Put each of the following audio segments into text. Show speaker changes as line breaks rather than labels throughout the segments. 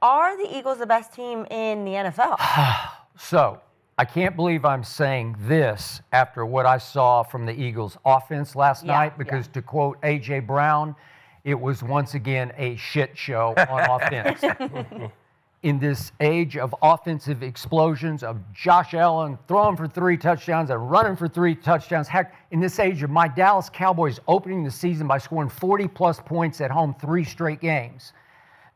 Are the Eagles the best team in the NFL?
So, I can't believe I'm saying this after what I saw from the Eagles offense last night, because to quote A.J. Brown, it was once again a shit show on offense. In this age of offensive explosions, of Josh Allen throwing for 3 touchdowns and running for 3 touchdowns, heck, in this age of my Dallas Cowboys opening the season by scoring 40-plus points at home 3 straight games,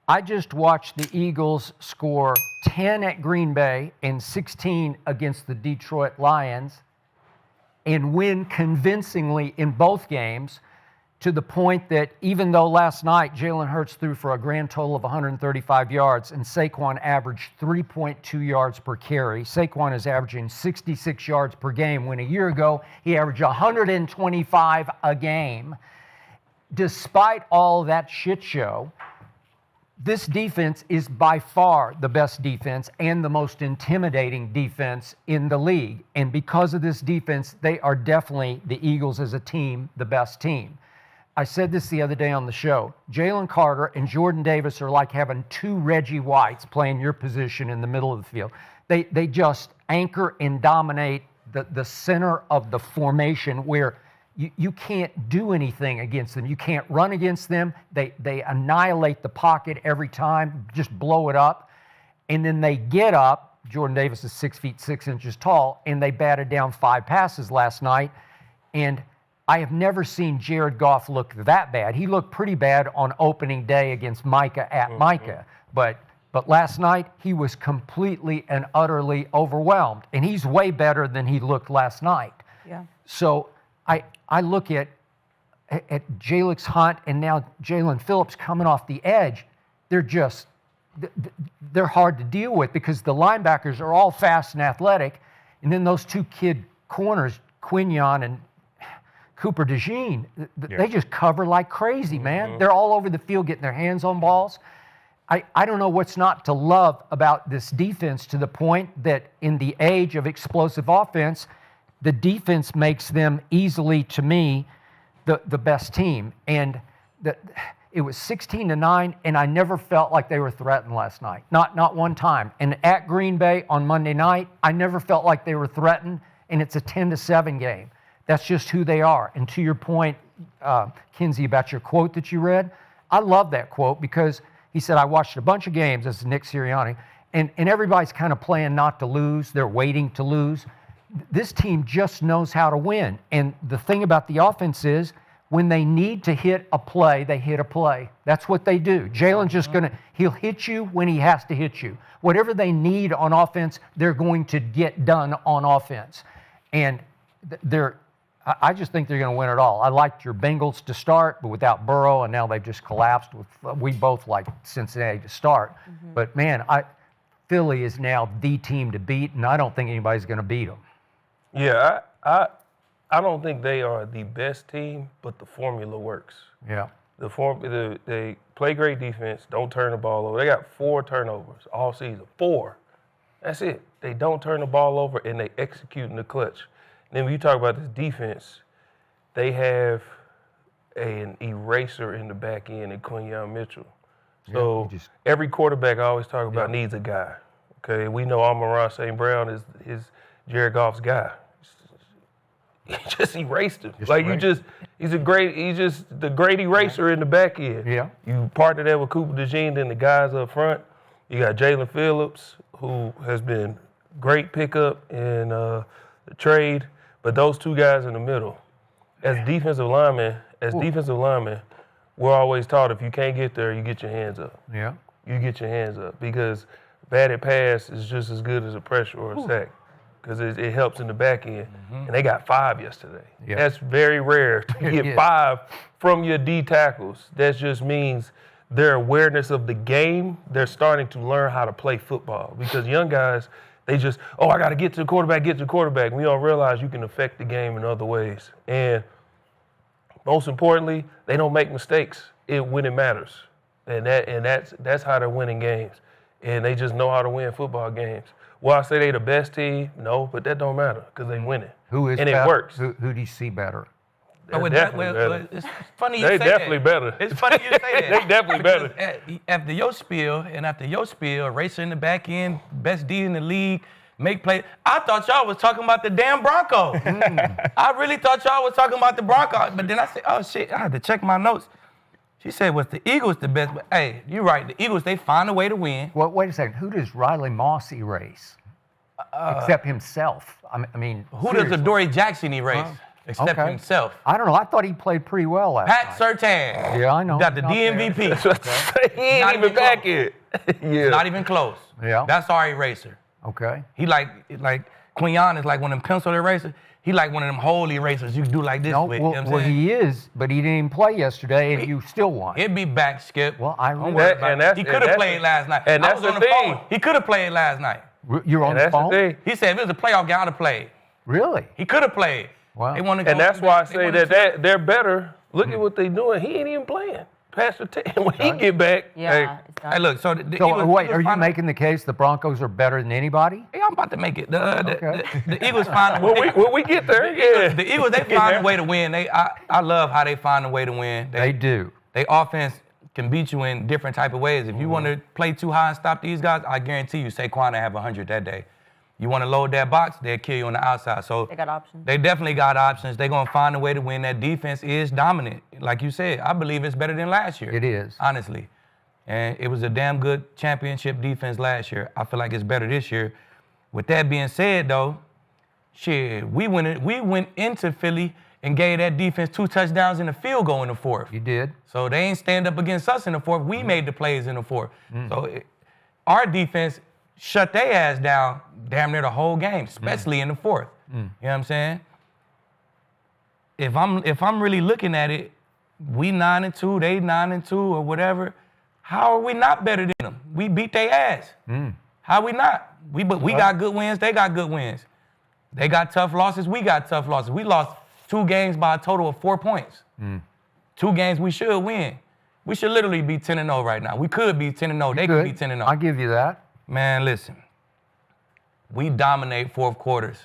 I just watched the Eagles score 10 at Green Bay and 16 against the Detorit Lions and win convincingly in both games, to the point that even though last night Jalen Hurts threw for a grand total of 135 yards and Saquon averaged 3.2 yards per carry, Saquon is averaging 66 yards per game when a year ago he averaged 125 a game. Despite all that shit show, this defense is by far the best defense and the most intimidating defense in the league. And because of this defense, they are definitely, the Eagles as a team, the best team. I said this the other day on the show. Jalen Carter and Jordan Davis are like having 2 Reggie Whites playing your position in the middle of the field. They just anchor and dominate the center of the formation, where you can't do anything against them. You can't run against them. They annihilate the pocket every time, just blow it up. And then they get up. Jordan Davis is 6 feet 6 inches tall, and they batted down 5 passes last night. And I have never seen Jared Goff look that bad. He looked pretty bad on opening day against Micah at Micah. But last night, he was completely and utterly overwhelmed. And he's way better than he looked last night.
Yeah.
So I look at Jalix Hunt and now Jalen Phillips coming off the edge. They're hard to deal with, because the linebackers are all fast and athletic. And then those 2 kid corners, Quinion and Cooper DeJean, they just cover like crazy, man. They're all over the field getting their hands on balls. I don't know what's not to love about this defense, to the point that in the age of explosive offense, the defense makes them easily, to me, the best team. And it was 16-9, and I never felt like they were threatened last night. Not one time. And at Green Bay on Monday night, I never felt like they were threatened, and it's a 10-7 game. That's just who they are. And to your point, Kinsey, about your quote that you read, I love that quote, because he said, I watched a bunch of games, this is Nick Sirianni, and everybody's kind of playing not to lose. They're waiting to lose. This team just knows how to win. And the thing about the offense is, when they need to hit a play, they hit a play. That's what they do. Jalen's just he'll hit you when he has to hit you. Whatever they need on offense, they're going to get done on offense. And I just think they're going to win it all. I liked your Bengals to start, but without Burrow, and now they've just collapsed. We both like Cincinnati to start. But man, Philly is now the team to beat, and I don't think anybody's going to beat them.
Yeah, I don't think they are the best team, but the formula works.
Yeah.
They play great defense, don't turn the ball over. They got 4 turnovers all season. 4. That's it. They don't turn the ball over, and they execute in the clutch. And then when you talk about this defense, they have an eraser in the back end in Quinion Mitchell. So every quarterback I always talk about needs a guy. Okay, we know Amon-Ra St. Brown is Jared Goff's guy. He just erased him. He's just the great eraser in the back end.
Yeah.
You partner that with Cooper DeJean, then the guys up front. You got Jalen Phillips, who has been great pickup in the trade, but those 2 guys in the middle. As defensive linemen, we're always taught if you can't get there, you get your hands up.
Yeah.
You get your hands up, because batted pass is just as good as a pressure or a sack, because it helps in the back end. And they got 5 yesterday.
Yeah.
That's very rare to get 5 from your D tackles. That just means their awareness of the game, they're starting to learn how to play football, because young guys, they just, I got to get to the quarterback. We don't realize you can affect the game in other ways. And most importantly, they don't make mistakes when it matters. And that's how they're winning games. And they just know how to win football games. Will I say they the best team? No, but that don't matter, because they winning.
Who is
and
better?
It works.
Who do you see better?
They're definitely better.
It's funny you
They
say
definitely
that.
better.
It's funny you say that.
They definitely better.
Because after your spiel, racer in the back end, best D in the league, make play. I thought y'all was talking about the damn Broncos. I really thought y'all was talking about the Broncos. But then I said, oh shit, I had to check my notes. She said, was the Eagles the best? But hey, you're right. The Eagles, they find a way to win.
Well, wait a second. Who does Riley Moss erase? Except himself. I mean,
Who
seriously.
does Adoree Jackson erase? Except himself.
I don't know. I thought he played pretty well last night.
Pat Surtain.
Yeah, I know.
Got the
Not
DMVP.
He ain't
Not
even
even
back
close.
yet. Yeah.
Not even close.
Yeah.
That's our eraser.
Okay.
He like Quignon is like one of them pencil erasers. He like one of them holy erasers you do like this
No,
with.
well,
You know what I'm saying?
he is, but he didn't even play yesterday, and you still won.
He'll be back, Skip.
Well, I
Don't
realize
worry
that.
about
And
it.
that's-
He
and
could have
that's
played
the-
last night.
and
I
that's
was on
the
the
thing.
phone. He could have played last night.
You're on
And
the
that's
phone?
the thing.
He said if it was a playoff game, I'd have played.
Really?
He could have played.
Wow.
They wanna go
And that's
back.
why I
They
say
wanna
that they're better. Look at what they're doing. He ain't even playing. Pastor when he get back,
Yeah. It's done.
Hey, look. So the
So
Eagles,
wait,
Eagles
are you
find-
making the case the Broncos are better than anybody?
Yeah, I'm about to make it.
Okay.
The Eagles find a way.
when we get there, yeah.
The Eagles, they find a way to win. I love how they find a way to win.
They do.
They offense can beat you in different type of ways. If you want to play too high and stop these guys, I guarantee you Saquon will have 100 that day. You want to load that box, they'll kill you on the outside. So
They got options.
they definitely got options. They're going to find a way to win. That defense is dominant. Like you said, I believe it's better than last year.
It is.
Honestly. And it was a damn good championship defense last year. I feel like it's better this year. With that being said, though, shit, we went into Philly and gave that defense 2 touchdowns and a field goal in the fourth.
You did.
So they ain't stand up against us in the fourth. We made the plays in the fourth. So our defense shut their ass down damn near the whole game, especially in the fourth. You know what I'm saying? If I'm really looking at it, we 9-2, they 9-2 or whatever. How are we not better than them? We beat their ass. How we not? We got good wins, they got good wins. They got tough losses, we got tough losses. We lost 2 games by a total of 4 points. 2 games we should win. We should literally be 10-0 right now. We could be 10-0. They could be 10-0.
I'll give you that.
Man, listen. We dominate fourth quarters.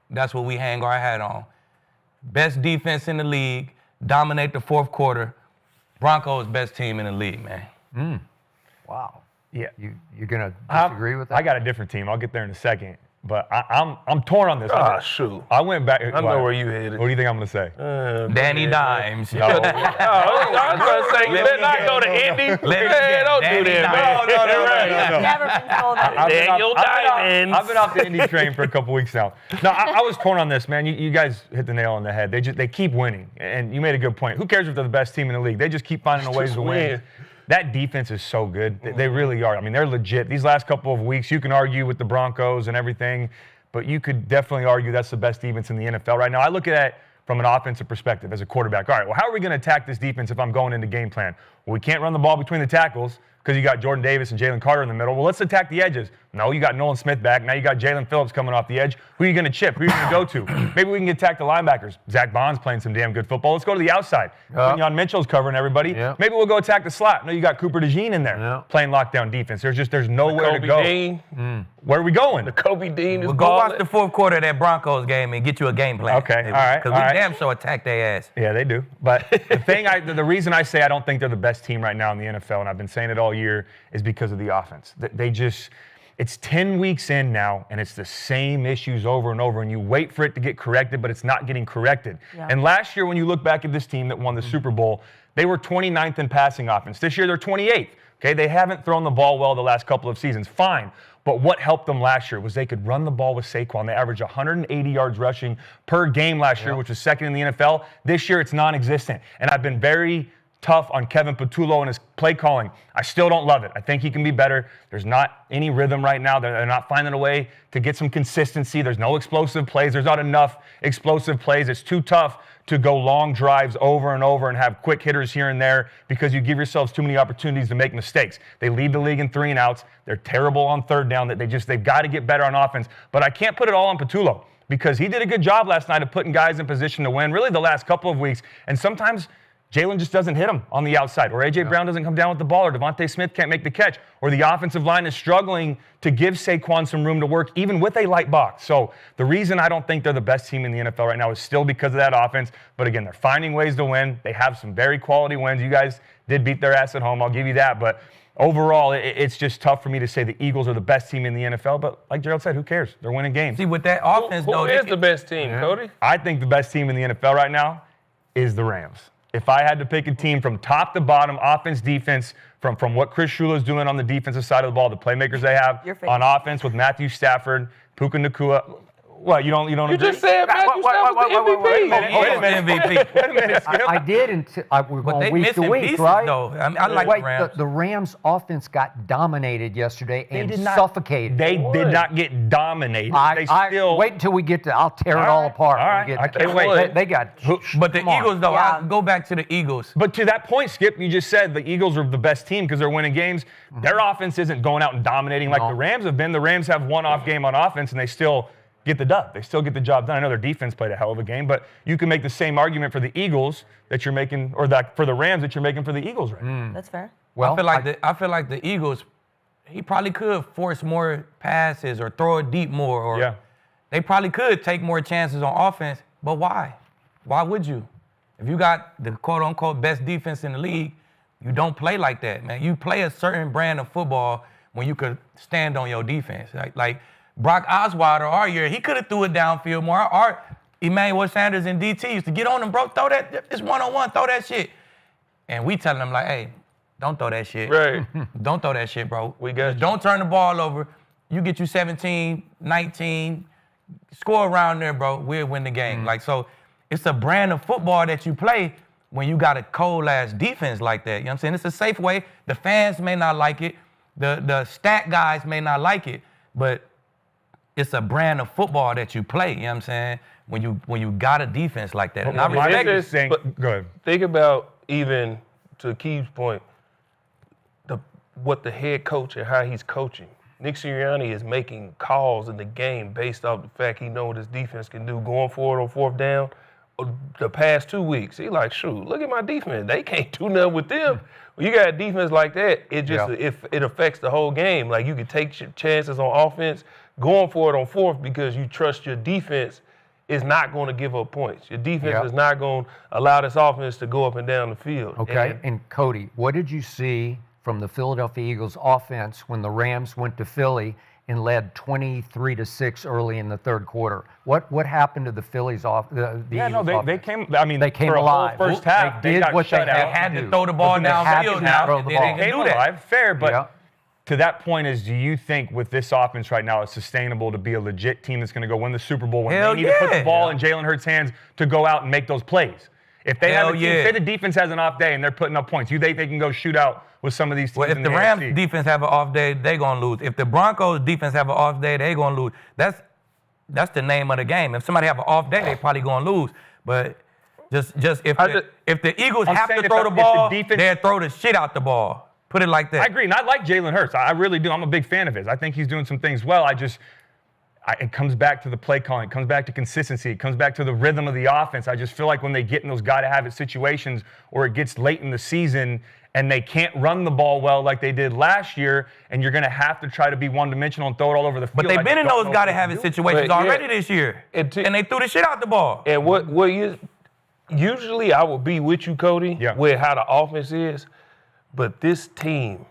That's what we hang our hat on. Best defense in the league, dominate the fourth quarter. Broncos best team in the league, man.
Wow.
Yeah.
You're going to disagree with that?
I got a different team. I'll get there in a second. But I'm torn on this.
Ah, shoot.
I went back.
I know where you headed.
What do you think I'm going to say?
Danny Dimes.
No.
I was going to say, you better not go to Indy. Man, don't do that, man.
No.
Never been told that.
Daniel Diamond.
I've been off the Indy train for a couple weeks now. No, I was torn on this, man. You guys hit the nail on the head. They keep winning, and you made a good point. Who cares if they're the best team in the league? They just keep finding ways to win. That defense is so good. They really are. I mean, they're legit. These last couple of weeks, you can argue with the Broncos and everything, but you could definitely argue that's the best defense in the NFL right now. I look at it from an offensive perspective as a quarterback. All right, well, how are we going to attack this defense if I'm going into game plan? Well, we can't run the ball between the tackles because you got Jordan Davis and Jalen Carter in the middle. Well, let's attack the edges. No, you got Nolan Smith back. Now you got Jalen Phillips coming off the edge. Who are you going to chip? Who are you going to go to? Maybe we can attack the linebackers. Zach Bond's playing some damn good football. Let's go to the outside. Quinyon Mitchell's covering everybody. Maybe we'll go attack the slot. No, you got Cooper DeJean in there playing lockdown defense. There's nowhere to go.
Dean.
Where are we going?
The Kobe Dean is
Well, go watch
balling.
the fourth quarter of that Broncos game and get you a game plan.
Okay, all right,
Because
all
we
right.
damn sure attack their ass.
Yeah, they do. But the reason I say I don't think they're the best team right now in the NFL, and I've been saying it all year, is because of the offense. It's 10 weeks in now, and it's the same issues over and over, and you wait for it to get corrected, but it's not getting corrected.
Yeah.
And last year, when you look back at this team that won the Super Bowl, they were 29th in passing offense. This year, they're 28th. Okay, they haven't thrown the ball well the last couple of seasons. Fine. But what helped them last year was they could run the ball with Saquon. They averaged 180 yards rushing per game last year, which was second in the NFL. This year, it's non-existent. And I've been very tough on Kevin Patullo and his play calling. I still don't love it. I think he can be better. There's not any rhythm right now. They're not finding a way to get some consistency. There's no explosive plays. There's not enough explosive plays. It's too tough to go long drives over and over and have quick hitters here and there because you give yourselves too many opportunities to make mistakes. They lead the league in 3 and outs. They're terrible on third down. They've got to get better on offense. But I can't put it all on Patullo because he did a good job last night of putting guys in position to win really the last couple of weeks. And sometimes Jalen just doesn't hit him on the outside, or A.J. Brown doesn't come down with the ball, or Devonta Smith can't make the catch, or the offensive line is struggling to give Saquon some room to work, even with a light box. So the reason I don't think they're the best team in the NFL right now is still because of that offense. But again, they're finding ways to win. They have some very quality wins. You guys did beat their ass at home. I'll give you that. But overall, it's just tough for me to say the Eagles are the best team in the NFL. But like Gerald said, who cares? They're winning games.
See, with that offense,
Who is the best team, Cody?
I think the best team in the NFL right now is the Rams. If I had to pick a team from top to bottom, offense, defense, from what Chris Shula's doing on the defensive side of the ball, the playmakers they have on offense with Matthew Stafford, Puka Nakua. What, you don't agree?
You just said Matthew Stafford's the MVP.
Wait a minute, MVP.
Wait a minute, Skip.
I did until we're
But
going
they
week to
missing
week,
pieces,
right?
though. I mean, I like the Rams.
The Rams' offense got dominated yesterday and
did not-
suffocated.
They did not get dominated. They
I
still
wait until we get to. I'll tear it all apart.
all
when
right.
we get
I
to
can't
that.
wait.
They got.
But the
come on.
Eagles, though,
Yeah.
I'll go back to the Eagles.
But to that point, Skip, you just said the Eagles are the best team because they're winning games. Their offense isn't going out and dominating like
No.
the Rams have been. The Rams have one off game on offense, and they still get the dub. They still get the job done. I know their defense played a hell of a game, but you can make the same argument for the Eagles that you're making, or that for the Rams that you're making for the Eagles right now.
That's fair.
Well,
I feel like the Eagles, he probably could force more passes or throw it deep more, or
Yeah.
they probably could take more chances on offense. But why? Why would you? If you got the quote unquote best defense in the league, you don't play like that, man. You play a certain brand of football when you could stand on your defense. Like Brock Osweiler, our year, he could have threw it downfield more. Our Emmanuel Sanders and DT used to get on him, bro. Throw that, it's one-on-one, throw that shit. And we telling them like, hey, don't throw that shit.
Right.
Don't throw that shit, bro.
We got you.
Don't turn the ball over. You get you 17, 19, score around there, bro. We'll win the game. Like, so it's a brand of football that you play when you got a cold-ass defense like that. You know what I'm saying? It's a safe way. The fans may not like it. The stat guys may not like it. But it's a brand of football that you play, you know what I'm saying? When you got a defense like that. And I
My
respect
biggest
it.
thing,
but-
go ahead.
Think about, even to Keith's point, what the head coach and how he's coaching. Nick Sirianni is making calls in the game based off the fact he knows what his defense can do going forward on fourth down. The past 2 weeks, he like, shoot, look at my defense. They can't do nothing with them. When you got a defense like that, it just it affects the whole game. Like, you can take chances on offense going for it on fourth because you trust your defense is not going to give up points. Your defense is not going to allow this offense to go up and down the field.
Okay, and Cody, what did you see from the Philadelphia Eagles offense when the Rams went to Philly and led 23-6 early in the third quarter? What happened to the Phillies the
Yeah, no,
Eagles
they
offense?
came. I mean,
They came
for a whole
alive.
first half,
They did
got
what they
shut
had
out.
They had
to
to
do.
throw the ball
But they had
downfield
to
now.
throw the
They
ball.
didn't
Came
do that.
alive, fair, but
Yeah.
to that point is, do you think with this offense right now, it's sustainable to be a legit team that's going to go win the Super Bowl when
Hell
they need to put the
yeah.
ball in Jalen Hurts' hands to go out and make those plays? If they
Hell
have a team,
yeah.
say the defense has an off day and they're putting up points, you think they can go shoot out with some of these teams
Well, if
in
the
the
Rams
AFC?
defense have an off day, they gonna lose. If the Broncos defense have an off day, they gonna lose. That's the name of the game. If somebody have an off day, they probably gonna lose. But just if the Eagles
I'm
have
saying
to
if
throw
the-
the
if the
ball,
defense-
they'll throw the shit out the ball. Put it like that.
I agree, and I like Jalen Hurts. I really do. I'm a big fan of his. I think he's doing some things well. It comes back to the play calling. It comes back to consistency. It comes back to the rhythm of the offense. I just feel like when they get in those gotta-have-it situations or it gets late in the season and they can't run the ball well like they did last year, and you're going to have to try to be one-dimensional and throw it all over the field.
But they've
I
been
just
in
don't
those
know if
gotta
they
have
can
it
do
situations
But, yeah.
already this year.
And
they threw the shit out the ball.
And usually I would be with you, Cody, with how the offense is, but this team,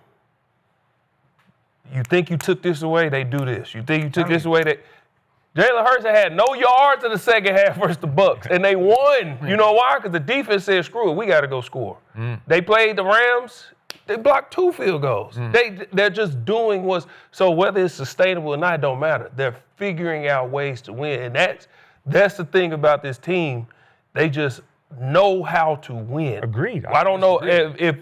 you think you took this away, they do this. You think you took this away, Jalen Hurts had no yards in the second half versus the Bucks, and they won. You know why? Because the defense said, screw it, we got to go score. They played the Rams. They blocked 2 field goals. They're just doing so whether it's sustainable or not, it don't matter. They're figuring out ways to win, and that's the thing about this team. They just know how to win.
Agreed.
I don't know if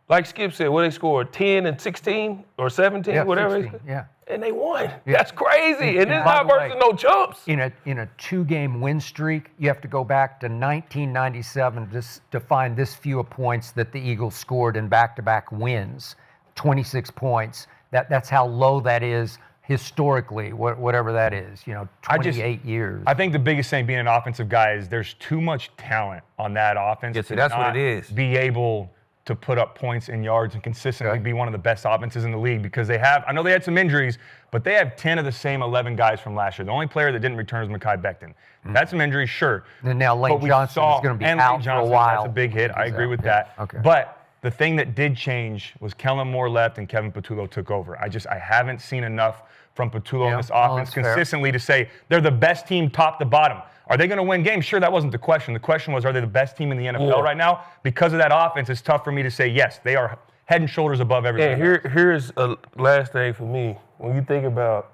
like Skip said, they scored 10 and 16 or 17, whatever.
16, yeah.
And they won. That's crazy. And it's
by
not
the
versus
way,
no chumps.
In a 2-game win streak, you have to go back to 1997 to find this few of points that the Eagles scored in back-to-back wins, 26 points. That's how low that is historically, whatever that is, 28 years.
I think the biggest thing being an offensive guy is there's too much talent on that offense.
Yeah, see,
to
that's what
not
it is.
Be able to put up points and yards and consistently be one of the best offenses in the league because I know they had some injuries, but they have 10 of the same 11 guys from last year. The only player that didn't return was Mekhi Becton. That's some injuries, sure.
And now Lane Johnson is going to be out for a while.
That's a big hit. I agree with that.
Okay.
But the thing that did change was Kellen Moore left and Kevin Patullo took over. I haven't seen enough from Patullo in this offense consistently to say they're the best team top to bottom. Are they going to win games? Sure, that wasn't the question. The question was, are they the best team in the NFL right now? Because of that offense, it's tough for me to say, yes, they are head and shoulders above everybody.
And here's a last thing for me. When you think about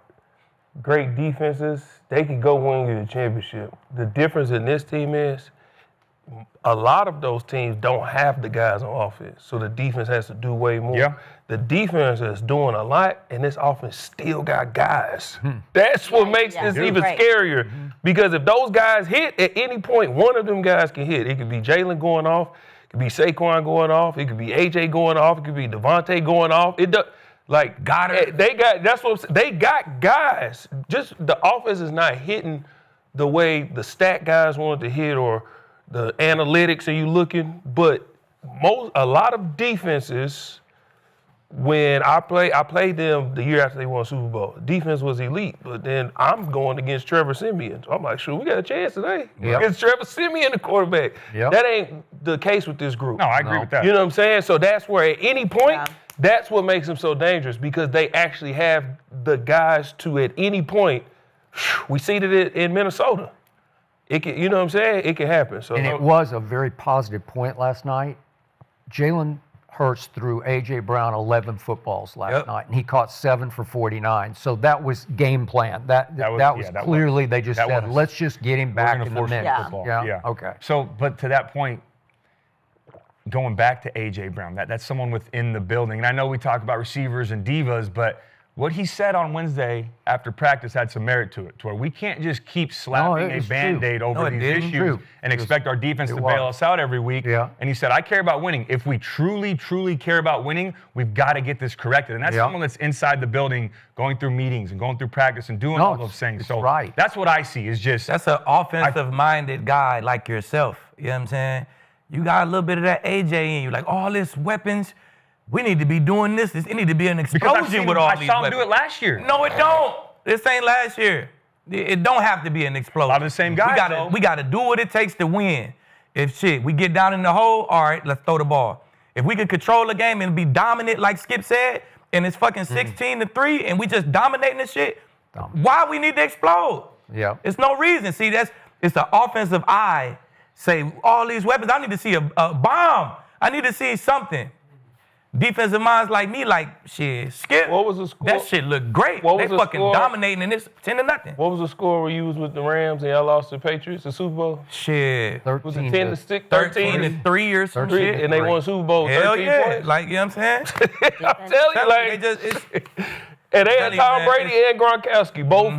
great defenses, they can go win you the championship. The difference in this team is a lot of those teams don't have the guys on offense, so the defense has to do way more.
Yeah.
The defense is doing a lot, and this offense still got guys. That's what makes this even scarier. Because if those guys hit at any point, one of them guys can hit. It could be Jalen going off, it could be Saquon going off, it could be AJ going off, it could be Devontae going off. It does. Like
Goddard.
They got guys. Just the offense is not hitting the way the stat guys want to hit or the analytics are you looking, but a lot of defenses, when I played them the year after they won Super Bowl. Defense was elite, but then I'm going against Trevor Siemian. So I'm like, sure, we got a chance today against Trevor Siemian, the quarterback. That ain't the case with this group.
No, I agree with that.
You know what I'm saying? So that's where at any point, that's what makes them so dangerous because they actually have the guys to at any point. We see it in Minnesota. It can, you know what I'm saying? It can happen. So,
and it was a very positive point last night. Jalen Hurts threw A.J. Brown 11 footballs last night, and he caught 7 for 49. So that was game plan. That was clearly they just said, let's just get him back in the mix.
Yeah.
Okay.
So, but to that point, going back to A.J. Brown, that's someone within the building. And I know we talk about receivers and divas, but what he said on Wednesday after practice had some merit to it, to where we can't just keep slapping a Band-Aid over these issues and expect our defense to bail us out every week.
Yeah.
And he said, I care about winning. If we truly, truly care about winning, we've got to get this corrected. And that's someone that's inside the building, going through meetings and going through practice and doing all those things. So that's what I see is just.
That's an offensive-minded guy like yourself. You know what I'm saying? You got a little bit of that AJ in you, like all this weapons. We need to be doing this. It need to be an explosion with all these weapons.
I saw him do it last year.
No, it don't. This ain't last year. It don't have to be an explosion.
A lot of the same guys,
we gotta do what it takes to win. If we get down in the hole, all right, let's throw the ball. If we could control the game and be dominant, like Skip said, and it's fucking 16-3, and we just dominating this shit, why we need to explode?
Yeah.
It's no reason. See, it's the offensive eye. Say all these weapons. I need to see a bomb. I need to see something. Defensive minds like me, like, shit, Skip.
What was the score?
That shit look great. They fucking dominating, and it's 10-0.
What was the score where you was with the Rams and y'all lost to the Patriots, the Super Bowl?
Shit.
Was it 10-6?
13-3 or some shit.
And they won Super Bowl 13
Hell yeah.
points?
Like, you know what I'm saying?
I'm telling you, like. And they had Tom Brady and Gronkowski, both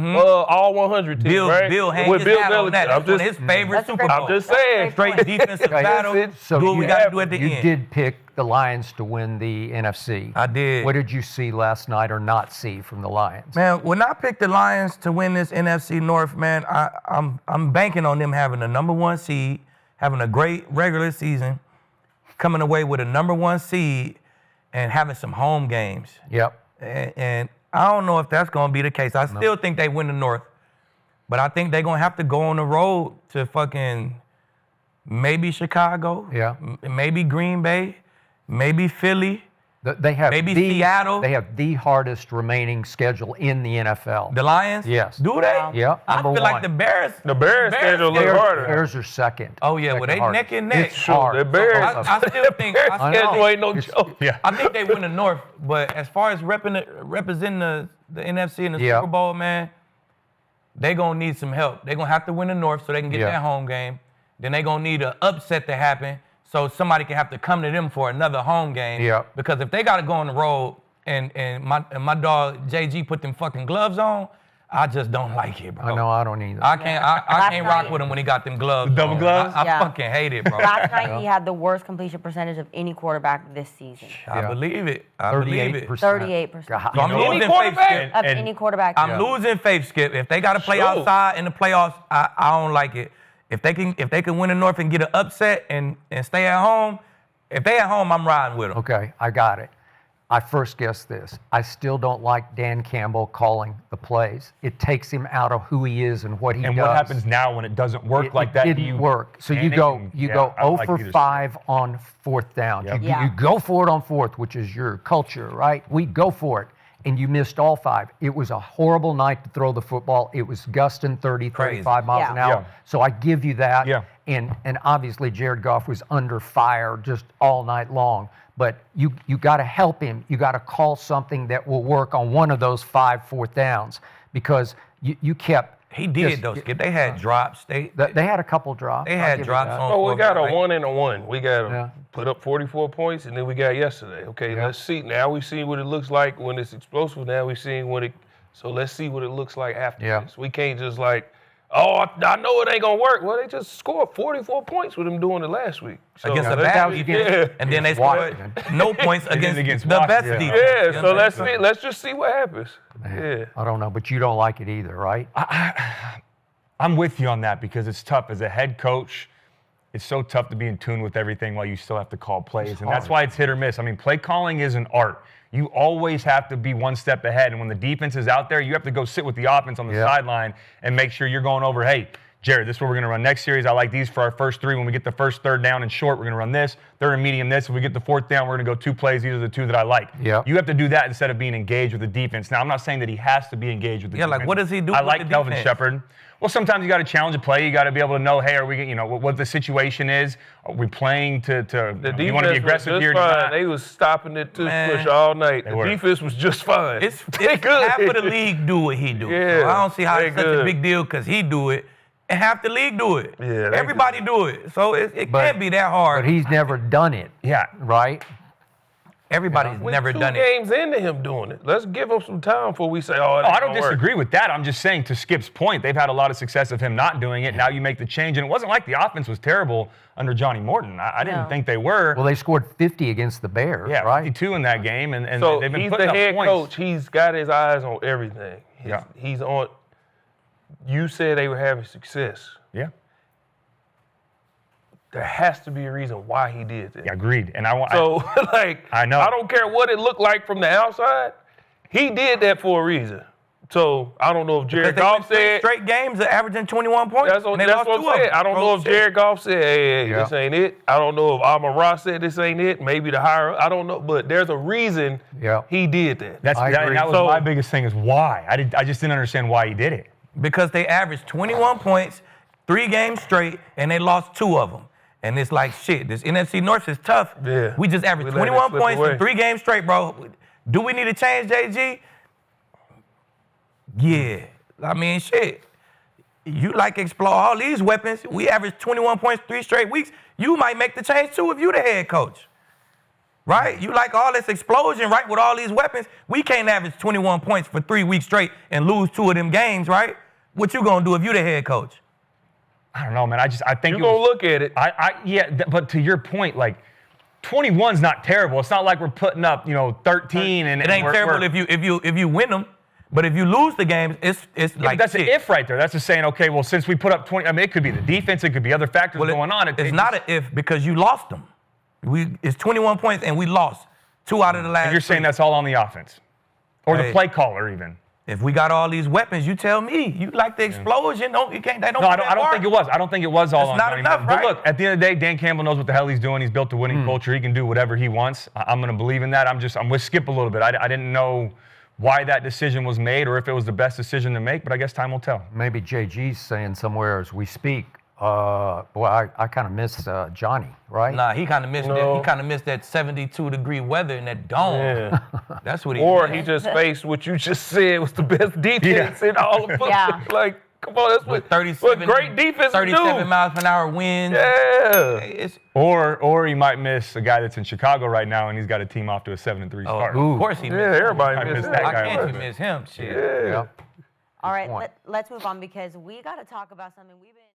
all 100 teams, right?
Bill hangs his hat on that. That's one of his favorite Super Bowls.
I'm just saying.
Straight defensive battle.
So
do what we got to do at the end.
You did pick the Lions to win the NFC.
I did.
What did you see last night or not see from the Lions?
Man, when I picked the Lions to win this NFC North, man, I'm banking on them having the #1 seed, having a great regular season, coming away with a #1 seed, and having some home games.
Yep.
And I don't know if that's going to be the case. I still think they win the North, but I think they're going to have to go on the road to fucking maybe Chicago, maybe Green Bay, maybe Philly,
They have
maybe Seattle.
They have the hardest remaining schedule in the NFL.
The Lions?
Yes.
Do they?
Yeah.
I feel like the Bears.
The Bears schedule a little harder.
Bears are second.
Oh, yeah. Well, they neck and neck.
It's hard.
The Bears.
I still think.
schedule ain't no joke.
Yeah.
I think they win the North, but as far as representing the NFC in the Super Bowl, man, they going to need some help. They're going to have to win the North so they can get that home game. Then they're going to need an upset to happen so somebody can have to come to them for another home game.
Yeah.
Because if they got to go on the road and my dog JG put them fucking gloves on, I just don't like it, bro.
I know I don't either.
I can't rock with him when he got them gloves.
Double
on.
gloves?
I
Yeah.
fucking hate it, bro.
Last night he had the worst completion percentage of any quarterback this season.
I believe it. I believe it.
38%.
38%.
So I'm
Any
losing faith,
quarterback?
Skip.
Of
And
any quarterback.
I'm losing faith, Skip. If they got to play
Sure.
outside in the playoffs, I don't like it. If they can win the North and get an upset and stay at home, if they at home, I'm riding with them.
Okay, I got it. I first guessed this. I still don't like Dan Campbell calling the plays. It takes him out of who he is and what he does.
And what happens now when it doesn't work like that?
It
Do
didn't
you
work. So you
panic?
go
And-
you
yeah,
go
I don't
0
like
for
either
5 on 4th down.
Yep.
Yeah.
You go for it on 4th, which is your culture, right? We go for it. And you missed all 5. It was a horrible night to throw the football. It was gusting 30,
Crazy.
35 miles
Yeah.
an hour.
Yeah.
So I give you that.
Yeah.
And obviously Jared Goff was under fire just all night long. But you got to help him. You got to call something that will work on one of those 5 4th downs because you kept.
He did,
just-
though, Skip. They had drops.
They had a couple drops.
They
I'll
had
give you
drops
that.
on.
Oh, we got a
right?
1 and a 1. We got to
Yeah.
put up 44 points, and then we got yesterday. Okay,
Yeah.
let's see. Now we see what it looks like when it's explosive. Now we see what it. So let's see what it looks like after
Yeah.
this. We can't just like, oh, I know it ain't gonna work. Well, they just scored 44 points with them doing it last week. So
Against the
let's
bad
see-
defense,
Yeah.
and then they
Against
scored
Washington.
no points against
against
the best
Washington.
defense.
Yeah,
You
so
know what I'm
let's
saying?
see. Let's just see what happens. Yeah.
I don't know, but you don't like it either, right?
I'm with you on that because it's tough as a head coach. It's so tough to be in tune with everything while you still have to call plays, and that's
hard.
why it's hit or miss. I mean, play calling is an art. You always have to be one step ahead, and when the defense is out there, you have to go sit with the offense on the
Yeah.
sideline and make sure you're going over, hey, Jared, this is what we're going to run next series. I like these for our first 3. When we get the first 3rd down and short, we're going to run this. 3rd and medium this. If we get the 4th down, we're going to go 2 plays. These are the 2 that I like.
Yep.
You have to do that instead of being engaged with the defense. Now, I'm not saying that he has to be engaged with the
Yeah,
defense.
like, what does he do
I
with
like
the
Kelvin
defense?
Shepard. Well, sometimes you got to challenge a play. You got to be able to know, hey, are we, what the situation is? Are we playing to
The
you want to be
defense was
aggressive
just
here?
fine. They was stopping it to
Man.
push all night. The
were.
defense was just fine.
It's
They good.
half of the league do what he do.
Yeah,
So I don't see how
they
it's such a
good.
big deal because he do it, and half the league do it.
Yeah, they
Everybody do it. So it
But-
can't be that hard.
But he's never done it,
Yeah.
right?
Everybody's
We're
never
2
done it.
games into him doing it. Let's give him some time before we say, oh, it
Oh,
ain't
I don't
gonna work.
disagree with that. I'm just saying, to Skip's point, they've had a lot of success of him not doing it. Now you make the change. And it wasn't like the offense was terrible under Johnny Morton. I didn't
No.
think they were.
Well, they scored 50 against the Bears,
yeah,
right?
52 in that game. And
So
they've been
he's
putting
the
up
head
points.
coach. He's got his eyes on everything.
Yeah.
He's on. You said they were having success.
Yeah.
There has to be a reason why he did that.
Yeah, agreed. And I want.
So, like,
I know.
I don't care what it looked like from the outside. He did that for a reason. So, I don't know if Jared
Because they went
Goff said.
straight games of averaging 21 points.
That's what,
and they
that's
lost
what
2
I'm
of
saying.
them.
I don't
So
know if
shit.
Jared Goff said, hey,
Yeah.
this ain't it. I don't know if Amon Ross said this ain't it. Maybe the higher, I don't know. But there's a reason
Yeah.
he did that.
I agree.
That was
So-
my biggest thing is why. I just didn't understand why he did it.
Because they averaged 21 points, 3 games straight, and they lost 2 of them. And it's like, shit, this NFC North is tough.
Yeah.
We just averaged
We let it
21
slip
points
away.
in 3 games straight, bro. Do we need to change, JG? Yeah. I mean, shit. You like explore all these weapons. We averaged 21 points 3 straight weeks. You might make the change too if you the head coach. Right? You like all this explosion, right, with all these weapons. We can't average 21 points for 3 weeks straight and lose 2 of them games, right? What you gonna do if you the head coach?
I don't know, man. I think
You're going to look at it.
but to your point, like 21's not terrible. It's not like we're putting up, 13 and
It ain't terrible if you win them, but if you lose the games, it's
Yeah,
like
but that's
shit.
an if right there. That's just saying, okay, well, since we put up 20, I mean, it could be the defense, it could be other factors
Well,
going on.
It's not an if because you lost them. It's 21 points and we lost 2 out of the last.
And you're saying
3.
that's all on the offense, or
Hey.
the play caller even.
If we got all these weapons, you tell me. You like the explosion? Don't you can't? They don't.
No,
do
I don't.
that
I don't
part?
think it was. I don't think it was all
It's
on
not
Johnny
enough,
Morton.
right?
But look, at the end of the day, Dan Campbell knows what the hell he's doing. He's built a winning culture. He can do whatever he wants. I'm going to believe in that. I'm with Skip a little bit. I didn't know why that decision was made or if it was the best decision to make, but I guess time will tell.
Maybe JG's saying somewhere as we speak, I kind of miss Johnny, right?
Nah, he kind of missed that.
No.
He kind of missed that 72-degree weather in that dome.
Yeah.
That's what he.
Or
missed.
he just faced what you just said was the best defense in all of football.
Yeah.
Like, come on, that's
With
what
37,
great defense
37
do.
miles per hour winds.
Yeah.
It's,
Or he might miss a guy that's in Chicago right now and he's got a team off to a 7-3 start.
ooh.
Of course he
Yeah,
missed.
everybody
I
missed
missed
that.
that
Why
guy.
can't you miss him? Shit.
Yeah.
Yeah.
All right,
point.
let's move on because we got to talk about something we've been.